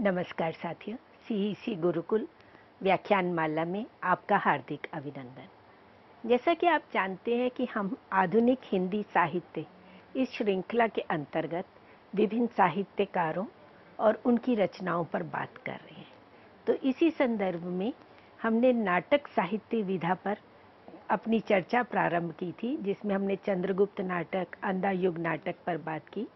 नमस्कार साथियों, सीईसी गुरुकुल व्याख्यान माला में आपका हार्दिक अभिनंदन। जैसा कि आप जानते हैं कि हम आधुनिक हिंदी साहित्य इस श्रृंखला के अंतर्गत विभिन्न साहित्यकारों और उनकी रचनाओं पर बात कर रहे हैं। तो इसी संदर्भ में हमने नाटक साहित्य विधा पर अपनी चर्चा प्रारंभ की थी, जिसमें हमने चंद्रगुप्त नाटक, अंधा युग नाटक पर बात की।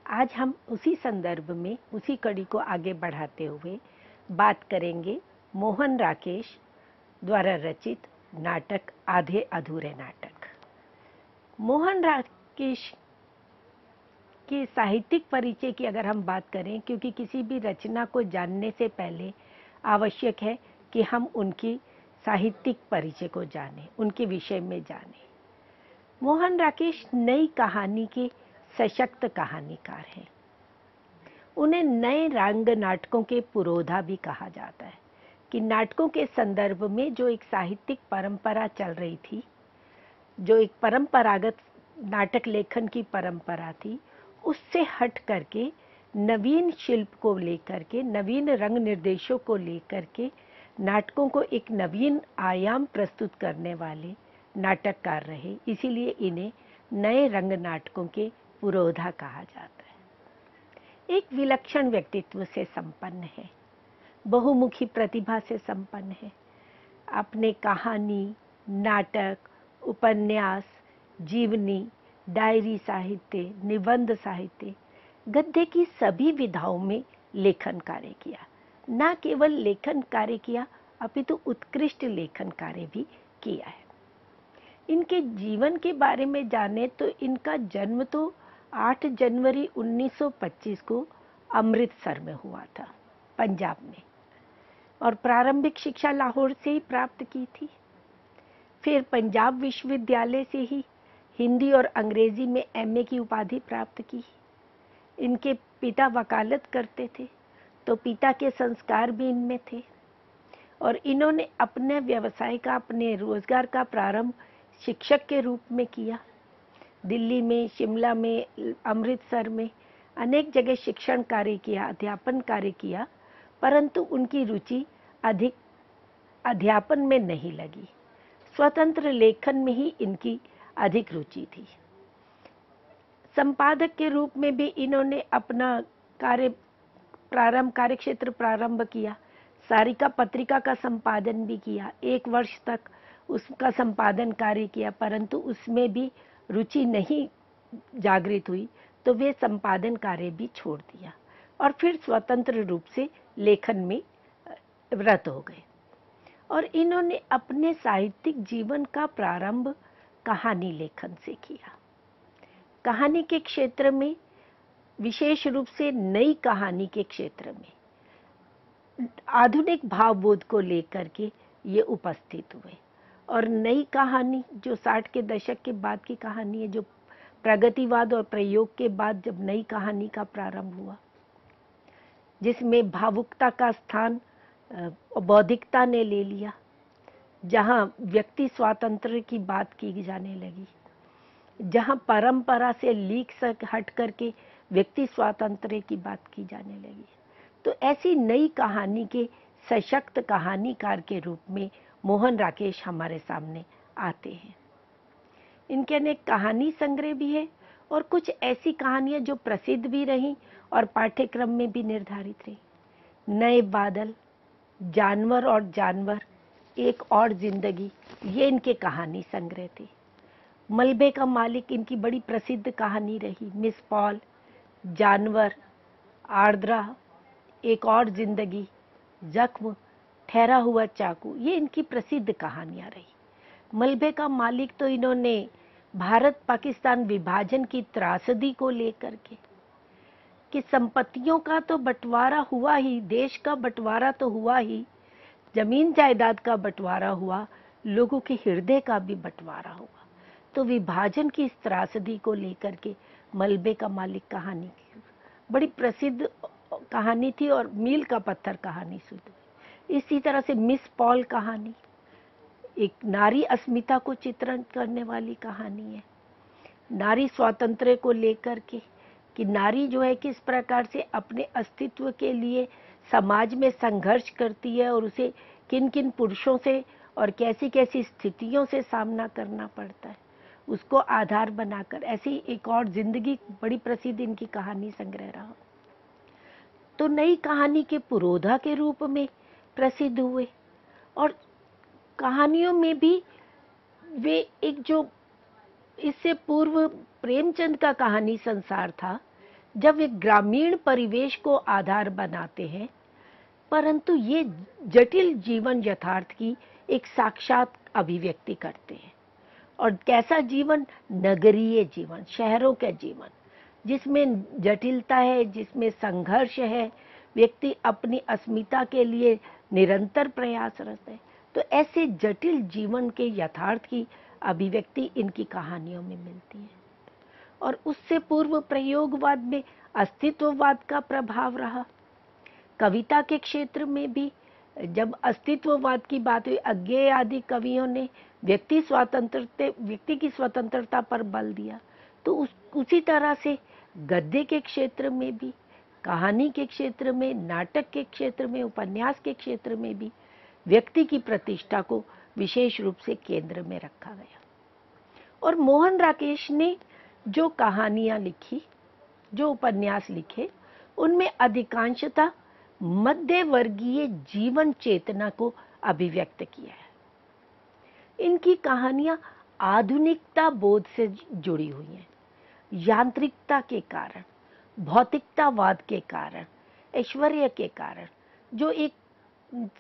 आज हम उसी संदर्भ में उसी कड़ी को आगे बढ़ाते हुए बात करेंगे मोहन राकेश द्वारा रचित नाटक आधे अधूरे नाटक। मोहन राकेश के साहित्यिक परिचय की अगर हम बात करें, क्योंकि किसी भी रचना को जानने से पहले आवश्यक है कि हम उनकी साहित्यिक परिचय को जानें, उनके विषय में जानें। मोहन राकेश नई कहानी के सशक्त कहानीकार हैं। उन्हें नए रंग नाटकों के पुरोधा भी कहा जाता है कि नाटकों के संदर्भ में जो एक साहित्यिक परंपरा चल रही थी, जो एक परंपरागत नाटक लेखन की परंपरा थी, उससे हट करके नवीन शिल्प को लेकर के, नवीन रंग निर्देशों को लेकर के नाटकों को एक नवीन आयाम प्रस्तुत करने वाले नाटककार रहे। इसीलिए इन्हें नए रंग नाटकों के पुरोधा कहा जाता है। एक विलक्षण व्यक्तित्व से संपन्न है, बहुमुखी प्रतिभा से संपन्न है। अपने कहानी, नाटक, उपन्यास, जीवनी, डायरी साहित्य, निबंध साहित्य, गद्य की सभी विधाओं में लेखन कार्य किया। न केवल लेखन कार्य किया, अपितु उत्कृष्ट लेखन कार्य भी किया है। इनके जीवन के बारे में जाने तो इनका जन्म तो 8 जनवरी 1925 को अमृतसर में हुआ था, पंजाब में, और प्रारंभिक शिक्षा लाहौर से ही प्राप्त की थी। फिर पंजाब विश्वविद्यालय से ही हिंदी और अंग्रेजी में एमए की उपाधि प्राप्त की। इनके पिता वकालत करते थे, तो पिता के संस्कार भी इनमें थे, और इन्होंने अपने व्यवसाय का, अपने रोजगार का प्रारंभ शिक्षक के रूप में किया। दिल्ली में, शिमला में, अमृतसर में अनेक जगह शिक्षण कार्य किया, अध्यापन कार्य किया, परंतु उनकी रुचि अधिक अध्यापन में नहीं लगी। स्वतंत्र लेखन में ही इनकी अधिक रुचि थी। संपादक के रूप में भी इन्होंने अपना कार्यक्षेत्र प्रारंभ किया। सारिका पत्रिका का संपादन भी किया, 1 वर्ष तक उसका संपादन कार्य किया, परंतु उसमें भी रुचि नहीं जागृत हुई, तो वे संपादन कार्य भी छोड़ दिया और फिर स्वतंत्र रूप से लेखन में रत हो गए। और इन्होंने अपने साहित्यिक जीवन का प्रारंभ कहानी लेखन से किया। कहानी के क्षेत्र में, विशेष रूप से नई कहानी के क्षेत्र में, आधुनिक भावबोध को लेकर के ये उपस्थित हुए। और नई कहानी जो 60 के दशक के बाद की कहानी है, जो प्रगतिवाद और प्रयोग के बाद जब नई कहानी का प्रारंभ हुआ, जिसमें भावुकता का स्थान बौद्धिकता ने ले लिया, जहां व्यक्ति स्वातंत्र्य की बात की जाने लगी, जहां परंपरा से लीक से हट करके व्यक्ति स्वातंत्र्य की बात की जाने लगी, तो ऐसी नई कहानी के सशक्त कहानीकार के रूप में मोहन राकेश हमारे सामने आते हैं। इनके अनेक कहानी संग्रह भी है और कुछ ऐसी कहानियां जो प्रसिद्ध भी रहीं और पाठ्यक्रम में भी निर्धारित रही। नए बादल, जानवर और जानवर, एक और जिंदगी, ये इनके कहानी संग्रह थे। मलबे का मालिक इनकी बड़ी प्रसिद्ध कहानी रही। मिस पॉल, जानवर, आर्द्रा, एक और जिंदगी, जख्म, ठहरा हुआ चाकू, ये इनकी प्रसिद्ध कहानियां रही। मलबे का मालिक तो इन्होंने भारत पाकिस्तान विभाजन की त्रासदी को लेकर के, कि संपत्तियों का तो बंटवारा हुआ ही, देश का बंटवारा तो हुआ ही, जमीन जायदाद का बंटवारा हुआ, लोगों के हृदय का भी बंटवारा हुआ। तो विभाजन की इस त्रासदी को लेकर के मलबे का मालिक कहानी बड़ी प्रसिद्ध कहानी थी और मील का पत्थर कहानी शुरू हुई। इसी तरह से मिस पॉल कहानी एक नारी अस्मिता को चित्रण करने वाली कहानी है। नारी स्वातंत्र्य को लेकर के, कि नारी जो है किस प्रकार से अपने अस्तित्व के लिए समाज में संघर्ष करती है और उसे किन किन पुरुषों से और कैसी कैसी स्थितियों से सामना करना पड़ता है, उसको आधार बनाकर ऐसी एक और जिंदगी, बड़ी प्रसिद्ध इनकी कहानी संग्रह रहा। तो नई कहानी के पुरोधा के रूप में प्रसिद्ध हुए और कहानियों में भी वे एक जो इससे पूर्व प्रेमचंद का कहानी संसार था, जब वे ग्रामीण परिवेश को आधार बनाते हैं, परंतु ये जटिल जीवन यथार्थ की एक साक्षात अभिव्यक्ति करते हैं। और कैसा जीवन? नगरीय जीवन, शहरों का जीवन, जिसमें जटिलता है, जिसमें संघर्ष है, व्यक्ति अपनी अस्मिता के लिए निरंतर प्रयासरत है। तो ऐसे जटिल जीवन के यथार्थ की अभिव्यक्ति इनकी कहानियों में मिलती है। और उससे पूर्व प्रयोगवाद में अस्तित्ववाद का प्रभाव रहा। कविता के क्षेत्र में भी जब अस्तित्ववाद की बात हुई, अज्ञेय आदि कवियों ने व्यक्ति की स्वतंत्रता पर बल दिया। तो उसी तरह से गद्य के क्षेत्र में भी, कहानी के क्षेत्र में, नाटक के क्षेत्र में, उपन्यास के क्षेत्र में भी व्यक्ति की प्रतिष्ठा को विशेष रूप से केंद्र में रखा गया। और मोहन राकेश ने जो कहानियां लिखी, जो उपन्यास लिखे, उनमें अधिकांशतः मध्य वर्गीय जीवन चेतना को अभिव्यक्त किया है। इनकी कहानियां आधुनिकता बोध से जुड़ी हुई हैं। यांत्रिकता के कारण, भौतिकतावाद के कारण, ऐश्वर्य के कारण जो एक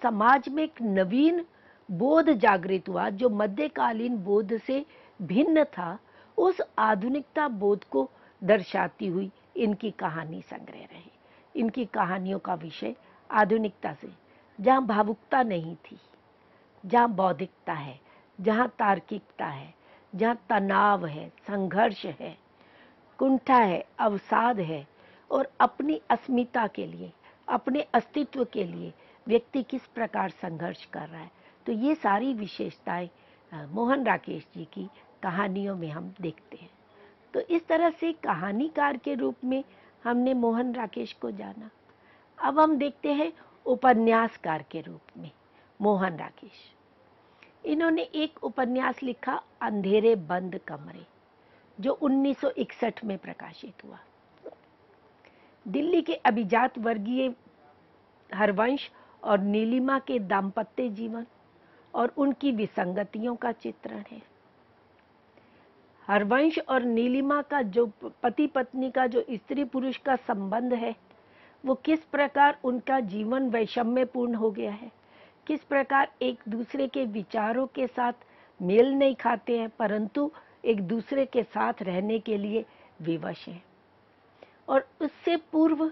समाज में एक नवीन बोध जागृत हुआ, जो मध्यकालीन बोध से भिन्न था, उस आधुनिकता बोध को दर्शाती हुई इनकी कहानी संग्रह रही। इनकी कहानियों का विषय आधुनिकता से, जहाँ भावुकता नहीं थी, जहाँ बौद्धिकता है, जहाँ तार्किकता है, जहाँ तनाव है, संघर्ष है, कुंठा है, अवसाद है, और अपनी अस्मिता के लिए, अपने अस्तित्व के लिए व्यक्ति किस प्रकार संघर्ष कर रहा है। तो ये सारी विशेषताएं मोहन राकेश जी की कहानियों में हम देखते हैं। तो इस तरह से कहानीकार के रूप में हमने मोहन राकेश को जाना। अब हम देखते हैं उपन्यासकार के रूप में मोहन राकेश। इन्होंने एक उपन्यास लिखा, अंधेरे बंद कमरे, जो 1961 में प्रकाशित हुआ। दिल्ली के अभिजात वर्गीय हरवंश और नीलिमा के दाम्पत्य जीवन और उनकी विसंगतियों का चित्रण है। हरवंश और नीलिमा का जो पति पत्नी का जो स्त्री पुरुष का संबंध है, वो किस प्रकार उनका जीवन वैषम्यपूर्ण हो गया है, किस प्रकार एक दूसरे के विचारों के साथ मेल नहीं खाते हैं, परंतु एक दूसरे के साथ रहने के लिए विवश हैं। और उससे पूर्व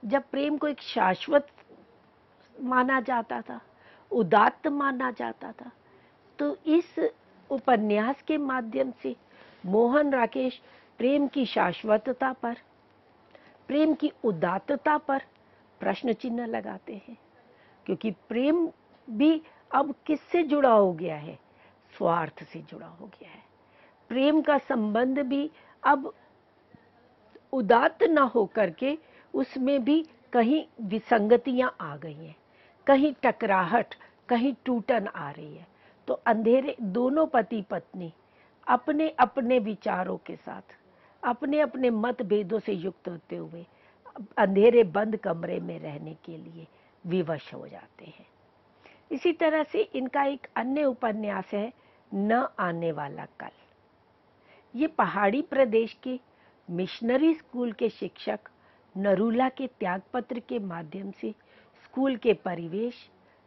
जब प्रेम को एक शाश्वत माना जाता था, उदात्त माना जाता था, तो इस उपन्यास के माध्यम से मोहन राकेश प्रेम की शाश्वतता पर, प्रेम की उदात्तता पर प्रश्न चिन्ह लगाते हैं। क्योंकि प्रेम भी अब किससे जुड़ा हो गया है? स्वार्थ से जुड़ा हो गया है। प्रेम का संबंध भी अब उदात्त न होकर के उसमें भी कहीं विसंगतियां आ गई हैं, कहीं टकराहट, कहीं टूटन आ रही है। तो अंधेरे दोनों पति पत्नी अपने अपने विचारों के साथ, अपने अपने मतभेदों से युक्त होते हुए अंधेरे बंद कमरे में रहने के लिए विवश हो जाते हैं। इसी तरह से इनका एक अन्य उपन्यास है, न आने वाला कल। ये पहाड़ी प्रदेश के मिशनरी स्कूल के शिक्षक नरूला के त्यागपत्र के माध्यम से स्कूल के परिवेश,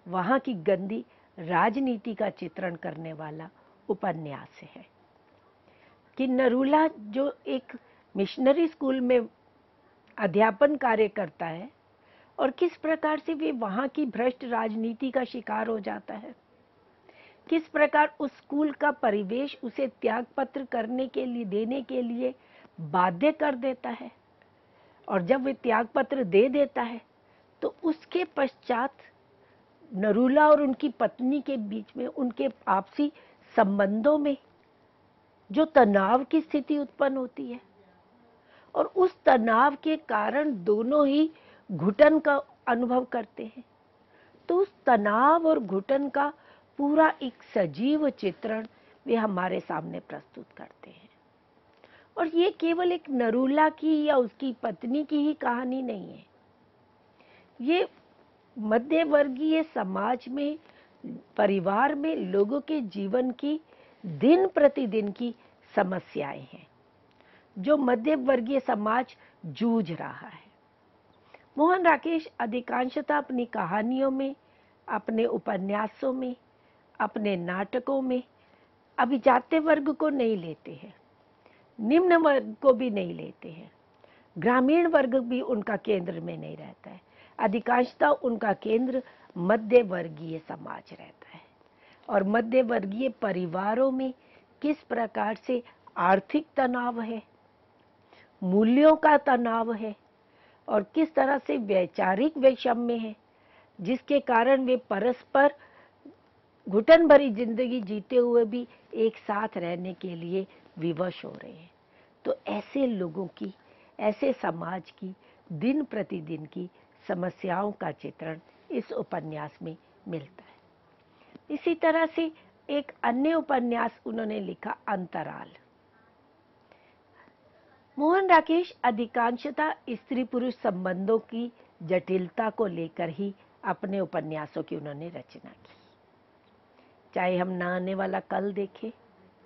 वहाँ की गंदी राजनीति का चित्रण करने वाला उपन्यास है। कि नरूला जो एक मिशनरी स्कूल में अध्यापन कार्य करता है और किस प्रकार से वे वहाँ की भ्रष्ट राजनीति का शिकार हो जाता है, किस प्रकार उस स्कूल का परिवेश उसे त्यागपत्र करने के लिए, देने के लिए बाध्य कर देता है। और जब वे त्यागपत्र दे देता है तो उसके पश्चात नरूला और उनकी पत्नी के बीच में, उनके आपसी संबंधों में जो तनाव की स्थिति उत्पन्न होती है, और उस तनाव के कारण दोनों ही घुटन का अनुभव करते हैं, तो उस तनाव और घुटन का पूरा एक सजीव चित्रण वे हमारे सामने प्रस्तुत करते हैं। और ये केवल एक नरूला की या उसकी पत्नी की ही कहानी नहीं है, ये मध्यवर्गीय समाज में, परिवार में लोगों के जीवन की दिन प्रतिदिन की समस्याएं हैं जो मध्यवर्गीय समाज जूझ रहा है। मोहन राकेश अधिकांशतः अपनी कहानियों में, अपने उपन्यासों में, अपने नाटकों में अभिजात्य वर्ग को नहीं लेते हैं, निम्न वर्ग को भी नहीं लेते हैं, ग्रामीण वर्ग भी उनका केंद्र में नहीं रहता है। अधिकांशतः उनका केंद्र मध्य वर्गीय समाज रहता है और मध्य वर्गीय परिवारों में किस प्रकार से आर्थिक तनाव है, मूल्यों का तनाव है और किस तरह से वैचारिक वैषम्य है, जिसके कारण वे परस्पर घुटन भरी जिंदगी जीते हुए भी एक साथ रहने के लिए विवश हो रहे हैं। तो ऐसे लोगों की, ऐसे समाज की दिन प्रतिदिन की समस्याओं का चित्रण इस उपन्यास में मिलता है। इसी तरह से एक अन्य उपन्यास उन्होंने लिखा, अंतराल। मोहन राकेश अधिकांशतः स्त्री पुरुष संबंधों की जटिलता को लेकर ही अपने उपन्यासों की उन्होंने रचना की। चाहे हम ना आने वाला कल देखें,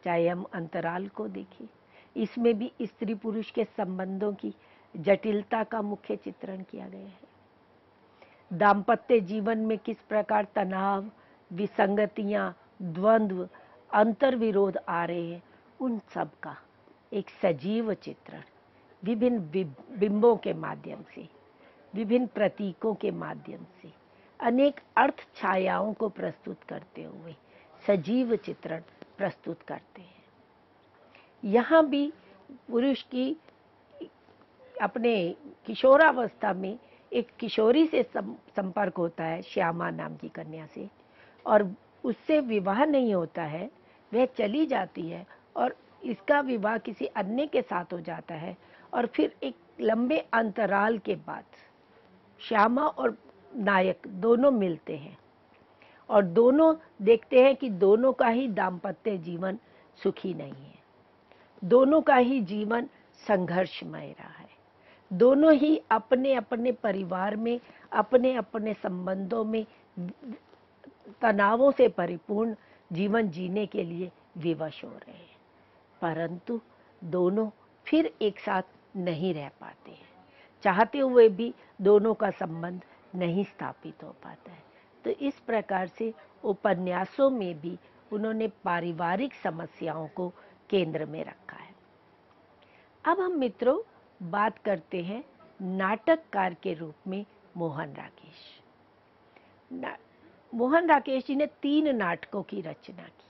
चाहे हम अंतराल को देखें, इसमें भी स्त्री पुरुष के संबंधों की जटिलता का मुख्य चित्रण किया गया है। दाम्पत्य जीवन में किस प्रकार तनाव, विसंगतियां, द्वंद्व, अंतर्विरोध आ रहे हैं, उन सब का एक सजीव चित्रण विभिन्न बिंबों के माध्यम से, विभिन्न प्रतीकों के माध्यम से, अनेक अर्थ छायाओं को प्रस्तुत करते हुए सजीव चित्रण प्रस्तुत करते हैं। यहाँ भी पुरुष की अपने किशोरावस्था में एक किशोरी से संपर्क होता है, श्यामा नाम की कन्या से, और उससे विवाह नहीं होता है, वह चली जाती है और इसका विवाह किसी अन्य के साथ हो जाता है। और फिर एक लंबे अंतराल के बाद श्यामा और नायक दोनों मिलते हैं और दोनों देखते हैं कि दोनों का ही दाम्पत्य जीवन सुखी नहीं है, दोनों का ही जीवन संघर्षमय रहा है, दोनों ही अपने अपने परिवार में, अपने अपने संबंधों में तनावों से परिपूर्ण जीवन जीने के लिए विवश हो रहे हैं, परंतु दोनों फिर एक साथ नहीं रह पाते हैं, चाहते हुए भी दोनों का संबंध नहीं स्थापित हो पाता है। तो इस प्रकार से उपन्यासों में भी उन्होंने पारिवारिक समस्याओं को केंद्र में रखा है। अब हम मित्रों बात करते हैं नाटककार के रूप में मोहन राकेश। मोहन राकेश जी ने 3 नाटकों की रचना की,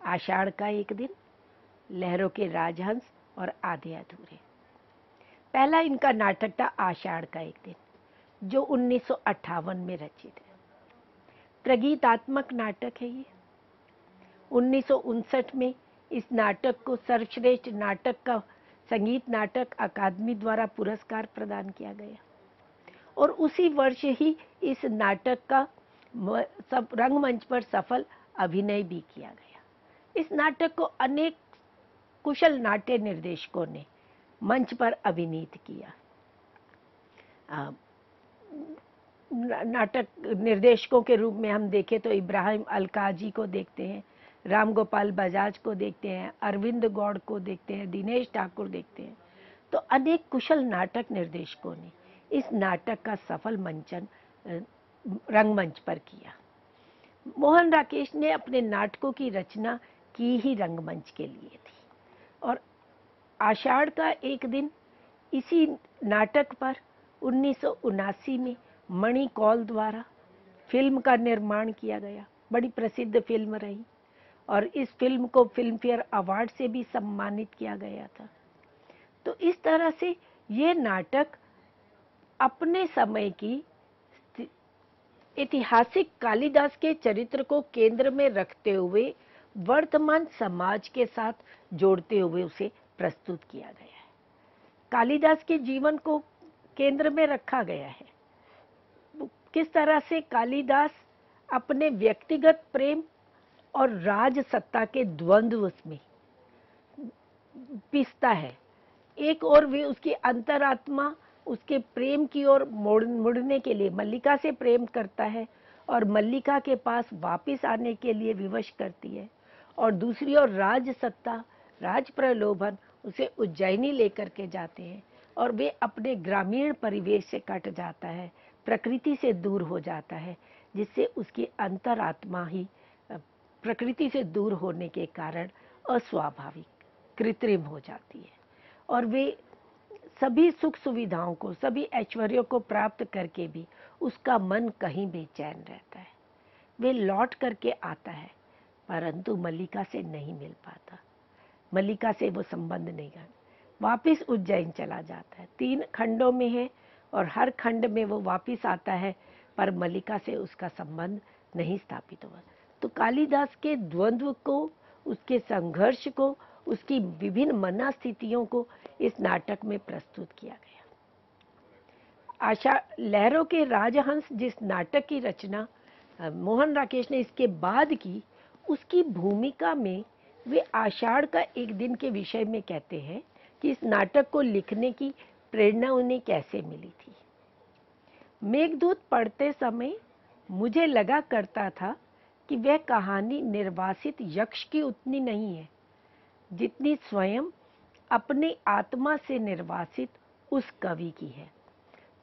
आषाढ़ का एक दिन, लहरों के राजहंस और आधे अधूरे। पहला इनका नाटक था आषाढ़ का एक दिन, जो 1958 में रचित है। प्रगीतात्मक नाटक है ये। 1959 में इस नाटक को सर्वश्रेष्ठ नाटक का संगीत नाटक अकादमी द्वारा पुरस्कार प्रदान किया गया और उसी वर्ष ही इस नाटक का सब रंगमंच पर सफल अभिनय भी किया गया। इस नाटक को अनेक कुशल नाट्य निर्देशकों ने मंच पर अभिनीत किया। नाटक निर्देशकों के रूप में हम देखें तो इब्राहिम अलकाजी को देखते हैं, राम गोपाल बजाज को देखते हैं, अरविंद गौड़ को देखते हैं, दिनेश ठाकुर देखते हैं। तो अनेक कुशल नाटक निर्देशकों ने इस नाटक का सफल मंचन रंगमंच पर किया। मोहन राकेश ने अपने नाटकों की रचना की ही रंगमंच के लिए थी और आषाढ़ का एक दिन, इसी नाटक पर 1979 में मणि कौल द्वारा फिल्म का निर्माण किया गया। बड़ी प्रसिद्ध फिल्म रही और इस फिल्म को फिल्म फेयर अवार्ड से भी सम्मानित किया गया था। तो इस तरह से ये नाटक अपने समय की ऐतिहासिक कालिदास के चरित्र को केंद्र में रखते हुए वर्तमान समाज के साथ जोड़ते हुए उसे प्रस्तुत किया गया है। कालिदास के जीवन को केंद्र में रखा गया है, किस तरह से कालिदास अपने व्यक्तिगत प्रेम और राज सत्ता के द्वंद्व में पिसता है। एक और वे उसकी अंतरात्मा उसके प्रेम की ओर मुड़ने के लिए मल्लिका से प्रेम करता है और मल्लिका के पास वापस आने के लिए विवश करती है, और दूसरी ओर राज सत्ता, राज प्रलोभन उसे उज्जैनी लेकर के जाते हैं और वे अपने ग्रामीण परिवेश से कट जाता है, प्रकृति से दूर हो जाता है, जिससे उसकी अंतरात्मा ही प्रकृति से दूर होने के कारण अस्वाभाविक, कृत्रिम हो जाती है, और वे सभी सुख सुविधाओं को, सभी ऐश्वर्यों को प्राप्त करके भी उसका मन कहीं बेचैन रहता है। वे लौट करके आता है, परंतु मल्लिका से नहीं मिल पाता, मल्लिका से वो संबंध नहीं कर, वापिस उज्जैन चला जाता है। 3 खंडों में है और हर खंड में वो वापिस आता है, पर मल्लिका से उसका संबंध नहीं स्थापित हुआ। तो कालिदास के द्वंद्व को, उसके संघर्ष को, उसकी विभिन्न मनस्थितियों को इस नाटक में प्रस्तुत किया गया। आशा लहरों के राजहंस जिस नाटक की रचना मोहन राकेश ने इसके बाद की, उसकी भूमिका में वे आषाढ़ का एक दिन के विषय में कहते हैं कि इस नाटक को लिखने की प्रेरणा उन्हें कैसे मिली थी। मेघदूत पढ़ते समय मुझे लगा करता था कि वह कहानी निर्वासित यक्ष की उतनी नहीं है जितनी स्वयं अपनी आत्मा से निर्वासित उस कवि की है,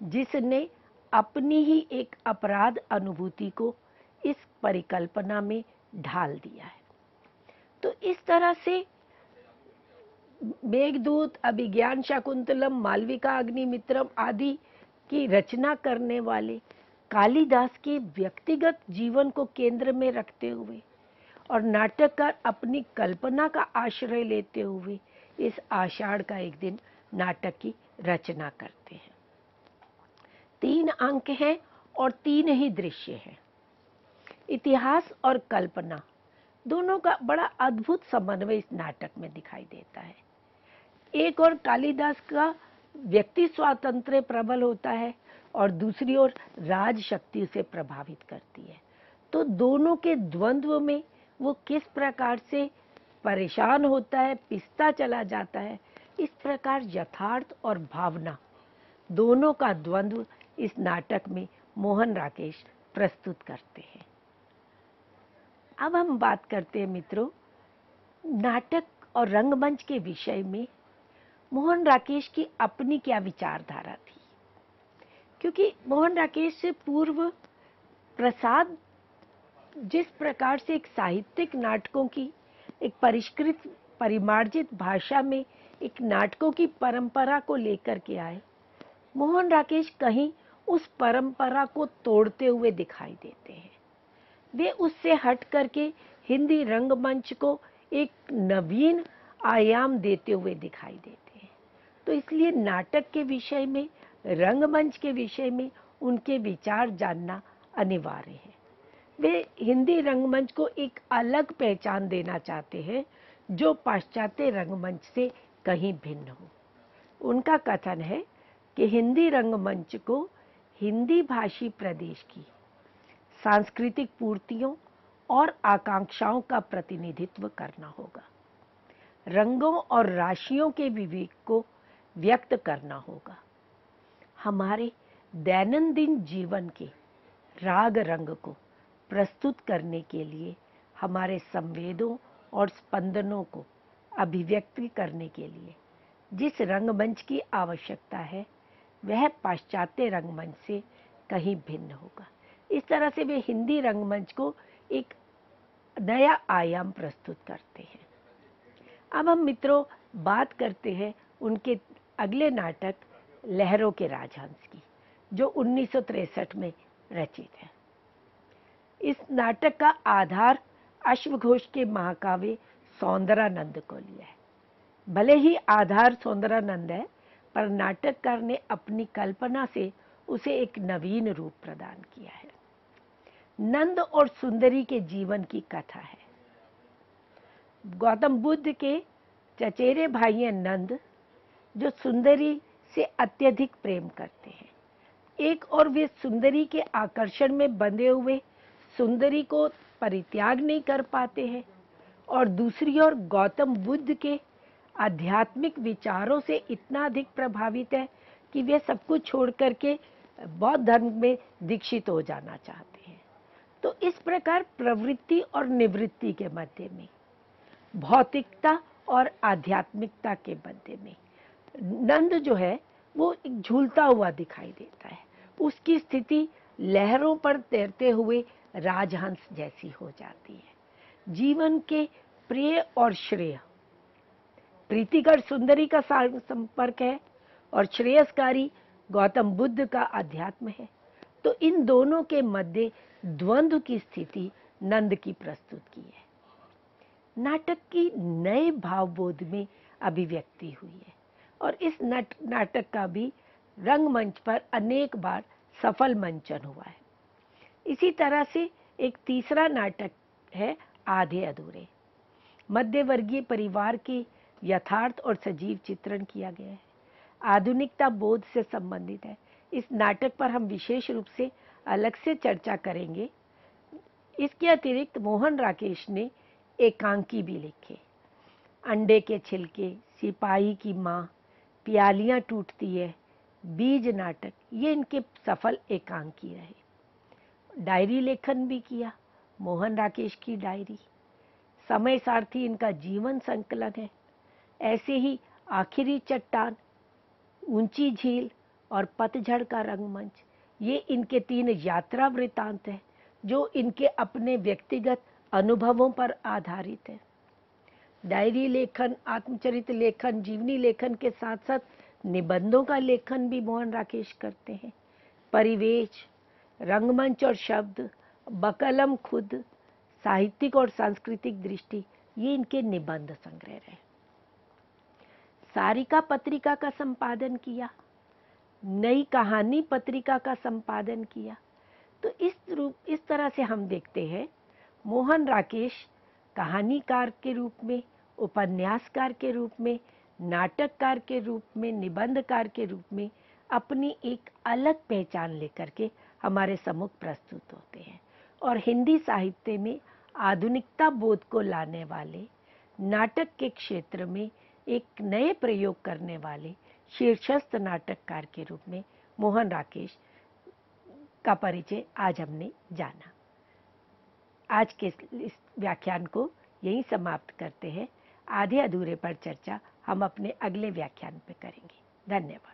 जिसने अपनी ही एक अपराध अनुभूति को इस परिकल्पना में ढाल दिया है। तो इस तरह से मेघदूत, अभिज्ञान शाकुंतलम, मालविका अग्निमित्रम आदि की रचना करने वाले कालिदास के व्यक्तिगत जीवन को केंद्र में रखते हुए और नाटककार अपनी कल्पना का आश्रय लेते हुए इस आषाढ़ का एक दिन नाटक की रचना करते हैं। 3 अंक हैं और 3 ही दृश्य हैं। इतिहास और कल्पना दोनों का बड़ा अद्भुत समन्वय इस नाटक में दिखाई देता है। एक और कालिदास का व्यक्ति स्वातंत्र्य प्रबल होता है और दूसरी ओर राज शक्ति उसे प्रभावित करती है। तो दोनों के द्वंद्व में वो किस प्रकार से परेशान होता है, पिसता चला जाता है, इस प्रकार यथार्थ और भावना दोनों का द्वंद्व इस नाटक में मोहन राकेश प्रस्तुत करते हैं। अब हम बात करते हैं मित्रों, नाटक और रंगमंच के विषय में मोहन राकेश की अपनी क्या विचारधारा थी, क्योंकि मोहन राकेश से पूर्व प्रसाद जिस प्रकार से एक साहित्यिक नाटकों की एक परिष्कृत परिमार्जित भाषा में एक नाटकों की परंपरा को लेकर के आए, मोहन राकेश कहीं उस परंपरा को तोड़ते हुए दिखाई देते हैं। वे उससे हट करके हिंदी रंगमंच को एक नवीन आयाम देते हुए दिखाई देते हैं। तो इसलिए नाटक के विषय में, रंगमंच के विषय में उनके विचार जानना अनिवार्य है। वे हिंदी रंगमंच को एक अलग पहचान देना चाहते हैं जो पाश्चात्य रंगमंच से कहीं भिन्न हो। उनका कथन है कि हिंदी रंगमंच को हिंदी भाषी प्रदेश की सांस्कृतिक पूर्तियों और आकांक्षाओं का प्रतिनिधित्व करना होगा, रंगों और राशियों के विवेक को व्यक्त करना होगा, हमारे दैनंदिन जीवन के राग रंग को प्रस्तुत करने के लिए, हमारे संवेदों और स्पंदनों को अभिव्यक्त करने के लिए जिस रंगमंच की आवश्यकता है वह पाश्चात्य रंगमंच से कहीं भिन्न होगा। इस तरह से वे हिंदी रंगमंच को एक नया आयाम प्रस्तुत करते हैं। अब हम मित्रों बात करते हैं उनके अगले नाटक लहरों के राजहंस की, जो 1963 में रचित है। इस नाटक का आधार अश्वघोष के महाकाव्य सौंदरानंद को लिया है। भले ही आधार सौंदरानंद है, पर नाटककार ने अपनी कल्पना से उसे एक नवीन रूप प्रदान किया है। नंद और सुंदरी के जीवन की कथा है। गौतम बुद्ध के चचेरे भाई हैं नंद, जो सुंदरी से अत्यधिक प्रेम करते हैं। एक और वे सुंदरी के आकर्षण में बंधे हुए सुंदरी को परित्याग नहीं कर पाते हैं, और दूसरी ओर गौतम बुद्ध के आध्यात्मिक विचारों से इतना अधिक प्रभावित है कि वे सब कुछ छोड़ करके बौद्ध धर्म में दीक्षित हो जाना चाहते हैं। तो इस प्रकार प्रवृत्ति और निवृत्ति के मध्य में, भौतिकता और आध्यात्मिकता के मध्य में नंद जो है वो एक झूलता हुआ दिखाई देता है। उसकी स्थिति लहरों पर तैरते हुए राजहंस जैसी हो जाती है। जीवन के प्रिय और श्रेय, प्रीतिकर सुंदरी का संपर्क है और श्रेयस्कारी गौतम बुद्ध का अध्यात्म है। तो इन दोनों के मध्य द्वंद्व की स्थिति नंद की प्रस्तुत की है। नाटक की नए भावबोध में अभिव्यक्ति हुई है और इस नाटक का भी रंगमंच पर अनेक बार सफल मंचन हुआ है। इसी तरह से एक तीसरा नाटक है आधे अधूरे। मध्यवर्गीय परिवार के यथार्थ और सजीव चित्रण किया गया है। आधुनिकता बोध से संबंधित है। इस नाटक पर हम विशेष रूप से अलग से चर्चा करेंगे। इसके अतिरिक्त मोहन राकेश ने एकांकी भी लिखे। अंडे के छिलके, सिपाही की माँ, प्यालियाँ टूटती है, बीज नाटक, ये इनके सफल एकांकी रहे। डायरी लेखन भी किया, मोहन राकेश की डायरी। समय सारथी इनका जीवन संकलन है। ऐसे ही आखिरी चट्टान, ऊंची झील और पतझड़ का रंगमंच, ये इनके 3 यात्रा वृत्तांत हैं जो इनके अपने व्यक्तिगत अनुभवों पर आधारित है। डायरी लेखन, आत्मचरित्र लेखन, जीवनी लेखन के साथ साथ निबंधों का लेखन भी मोहन राकेश करते हैं। परिवेश, रंगमंच और शब्द, बकलम खुद, साहित्यिक और सांस्कृतिक दृष्टि, ये इनके निबंध संग्रह रहे। सारिका पत्रिका का संपादन किया, नई कहानी पत्रिका का संपादन किया। तो इस तरह से हम देखते हैं मोहन राकेश कहानीकार के रूप में, उपन्यासकार के रूप में, नाटककार के रूप में, निबंधकार के रूप में अपनी एक अलग पहचान लेकर के हमारे सम्मुख प्रस्तुत होते हैं और हिंदी साहित्य में आधुनिकता बोध को लाने वाले, नाटक के क्षेत्र में एक नए प्रयोग करने वाले शीर्षस्थ नाटककार के रूप में मोहन राकेश का परिचय आज हमने जाना। आज के इस व्याख्यान को यहीं समाप्त करते हैं। आधे अधूरे पर चर्चा हम अपने अगले व्याख्यान पे करेंगे। धन्यवाद।